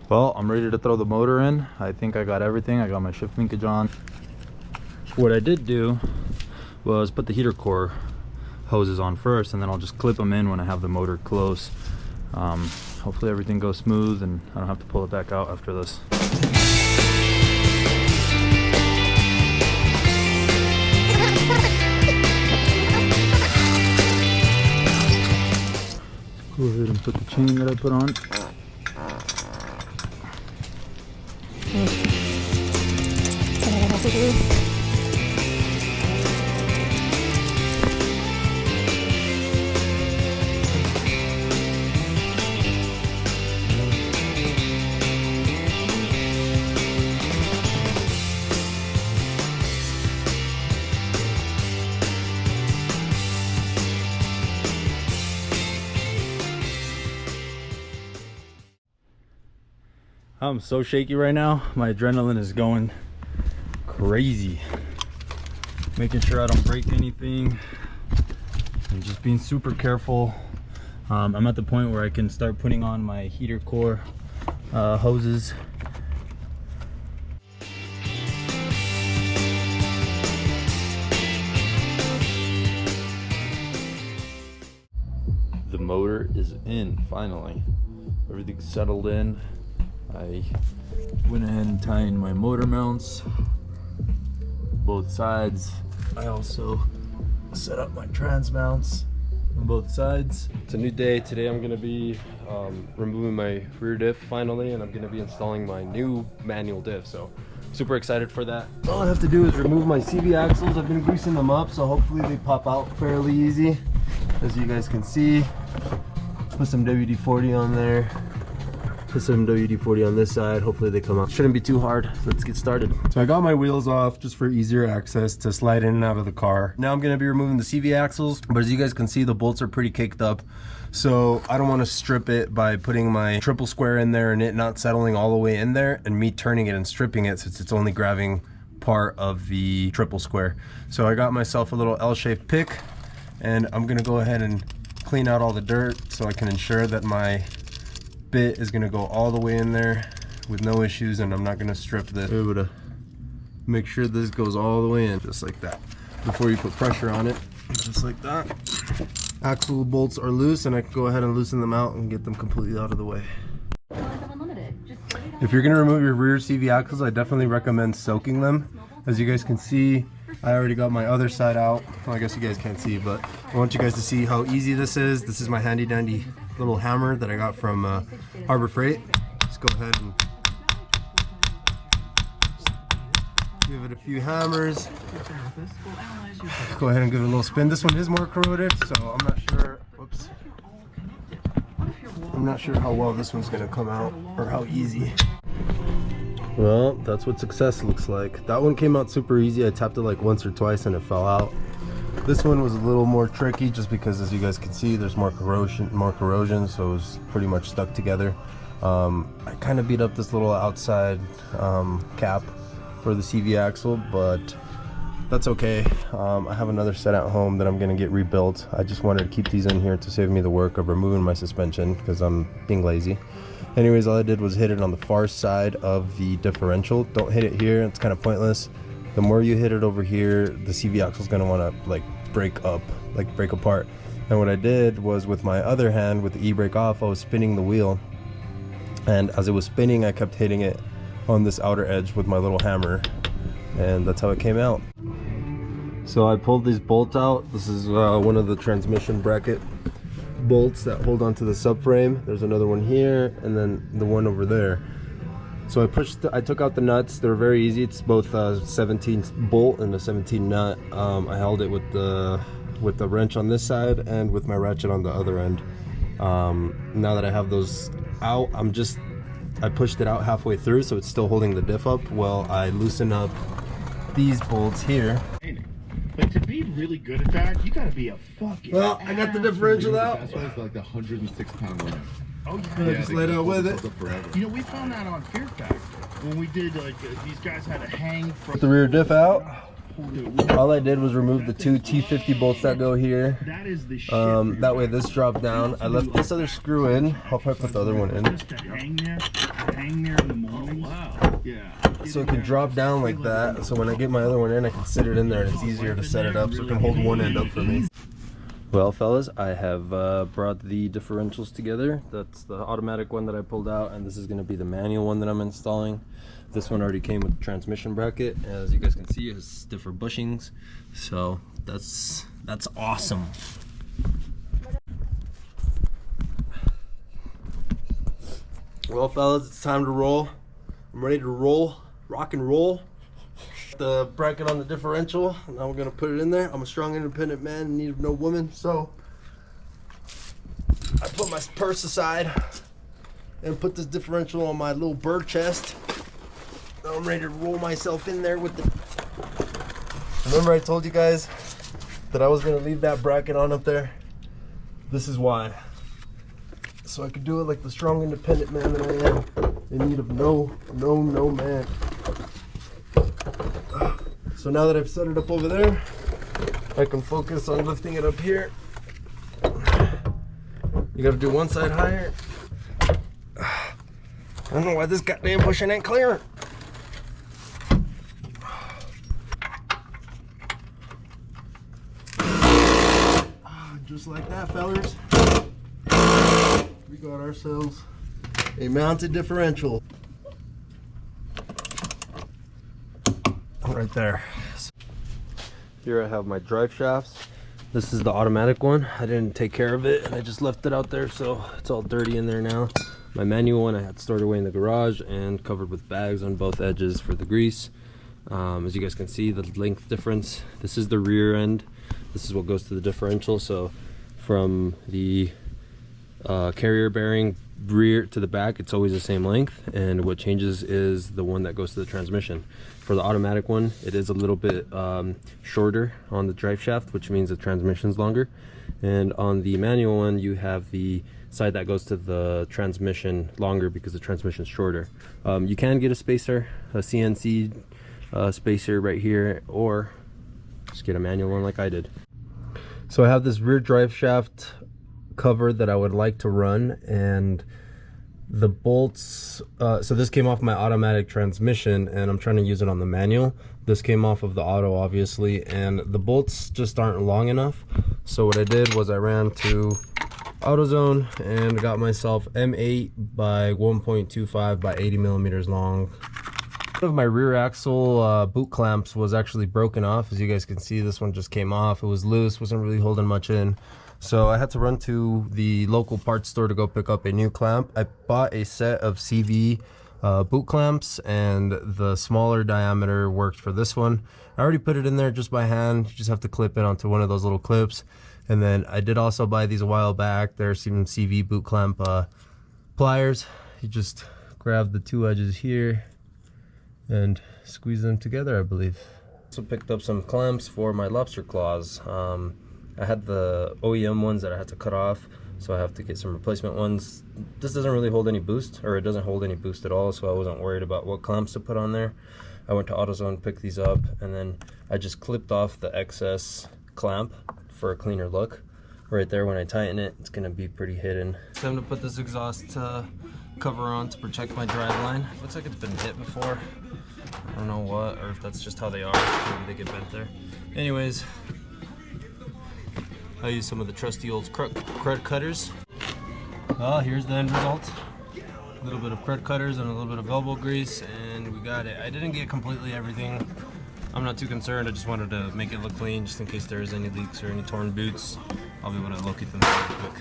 Well, I'm ready to throw the motor in. I think I got everything. I got my shift linkage on. What I did do was put the heater core hoses on first, and then I'll just clip them in when I have the motor close. Hopefully everything goes smooth and I don't have to pull it back out after this. Go ahead and put the chain that I put on. I'm so shaky right now. My adrenaline is going crazy. Making sure I don't break anything and just being super careful. I'm at the point where I can start putting on my heater core hoses. The motor is in finally. Everything's settled in. I went ahead and tied my motor mounts both sides. I also set up my trans mounts on both sides. It's a new day. Today I'm going to be removing my rear diff finally, and I'm going to be installing my new manual diff. So super excited for that. All I have to do is remove my CV axles. I've been greasing them up, so hopefully they pop out fairly easy. As you guys can see, put some WD-40 on there. Put some WD-40 on this side. Hopefully they come out. Shouldn't be too hard. Let's get started. So I got my wheels off just for easier access to slide in and out of the car. Now I'm going to be removing the CV axles, but as you guys can see, the bolts are pretty caked up. So I don't want to strip it by putting my triple square in there and it not settling all the way in there, and me turning it and stripping it since it's only grabbing part of the triple square. So I got myself a little L-shaped pick, and I'm going to go ahead and clean out all the dirt so I can ensure that my bit is going to go all the way in there with no issues, and I'm not going to strip this. We're able to make sure this goes all the way in just like that before you put pressure on it, just like that. Axle bolts are loose, and I can go ahead and loosen them out and get them completely out of the way. If you're going to remove your rear CV axles, I definitely recommend soaking them. As you guys can see, I already got my other side out. Well, I guess you guys can't see, but I want you guys to see how easy this is. This is my handy dandy little hammer that I got from Harbor Freight. Just go ahead and give it a few hammers. Go ahead and give it a little spin. This one is more corroded, so I'm not sure. Whoops. I'm not sure how well this one's gonna come out or how easy. Well, that's what success looks like. That one came out super easy. I tapped it like once or twice and it fell out. This one was a little more tricky just because, as you guys can see, there's more corrosion, so it was pretty much stuck together. I kind of beat up this little outside cap for the CV axle, but that's okay. I have another set at home that I'm going to get rebuilt. I just wanted to keep these in here to save me the work of removing my suspension because I'm being lazy. Anyways, all I did was hit it on the far side of the differential. Don't hit it here, it's kind of pointless. The more you hit it over here, the CV axle is going to want to like break apart. And what I did was, with my other hand, with the e-brake off, I was spinning the wheel, and as it was spinning, I kept hitting it on this outer edge with my little hammer, and that's how it came out. So I pulled these bolts out. This is one of the transmission bracket bolts that hold onto the subframe. There's another one here, and then the one over there. So I took out the nuts. They're very easy. It's both a 17 bolt and a 17 nut. I held it with the wrench on this side and with my ratchet on the other end. Now that I have those out, I pushed it out halfway through, so it's still holding the diff up while I loosen up these bolts here. But to be really good at that, you gotta be a fucking. Well, I got the differential out. That's why it's like the 106-pound limit. Oh yeah. Just laid out with it. You know, we found that on Fear Factor when we did like these guys had to hang from. Put the rear diff out. All I did was remove the two T50 bolts that go here. That is the shit. That way this dropped down. I left this other screw in. I'll probably put the other one in. Just to hang there. hang there in the morning. Oh, wow. Yeah. So it can drop down like that. So when I get my other one in, I can sit it in there and it's easier to set it up so it can hold one end up for me. Well, fellas, I have brought the differentials together. That's the automatic one that I pulled out, and this is going to be the manual one that I'm installing. This one already came with the transmission bracket. As you guys can see, it has stiffer bushings. So that's awesome. Well, fellas, it's time to roll. I'm ready to roll, rock and roll. The bracket on the differential. Now we're gonna put it in there. I'm a strong, independent man in need of no woman, so I put my purse aside and put this differential on my little bird chest. Now I'm ready to roll myself in there with the. Remember I told you guys that I was gonna leave that bracket on up there? This is why. So I could do it like the strong, independent man that I am, in need of no man. So now that I've set it up over there, I can focus on lifting it up here. You gotta do one side higher. I don't know why this goddamn bushing ain't clear. Just like that, fellers. We got ourselves a mounted differential. Right there. Here I have my drive shafts. This is the automatic one. I didn't take care of it and I just left it out there, so it's all dirty in there now. My manual one I had stored away in the garage and covered with bags on both edges for the grease. As you guys can see, the length difference. This is the rear end. This is what goes to the differential. So from the carrier bearing rear to the back, it's always the same length, and what changes is the one that goes to the transmission. For the automatic one, it is a little bit shorter on the drive shaft, which means the transmission's longer, and on the manual one you have the side that goes to the transmission longer because the transmission's shorter. You can get a spacer, a CNC spacer right here, or just get a manual one like I did. So I have this rear drive shaft cover that I would like to run, and the bolts, so this came off my automatic transmission and I'm trying to use it on the manual. This came off of the auto, obviously, and the bolts just aren't long enough. So what I did was I ran to AutoZone and got myself M8 by 1.25 by 80 millimeters long. One of my rear axle boot clamps was actually broken off. As you guys can see, this one just came off. It was loose, wasn't really holding much in. So I had to run to the local parts store to go pick up a new clamp. I bought a set of CV boot clamps, and the smaller diameter worked for this one. I already put it in there just by hand. You just have to clip it onto one of those little clips. And then I did also buy these a while back. There's some CV boot clamp pliers. You just grab the two edges here and squeeze them together, I believe. Also picked up some clamps for my lobster claws. I had the OEM ones that I had to cut off, so I have to get some replacement ones. This doesn't really hold any boost, or it doesn't hold any boost at all, so I wasn't worried about what clamps to put on there. I went to AutoZone, picked these up, and then I just clipped off the excess clamp for a cleaner look. Right there, when I tighten it, it's gonna be pretty hidden. It's time to put this exhaust cover on to protect my driveline. Looks like it's been hit before. I don't know what, or if that's just how they are. Maybe they get bent there. Anyways, I use some of the trusty old crud cutters. Well, here's the end result. A little bit of crud cutters and a little bit of elbow grease, and we got it. I didn't get completely everything. I'm not too concerned. I just wanted to make it look clean, just in case there is any leaks or any torn boots. I'll be able to locate them really quick.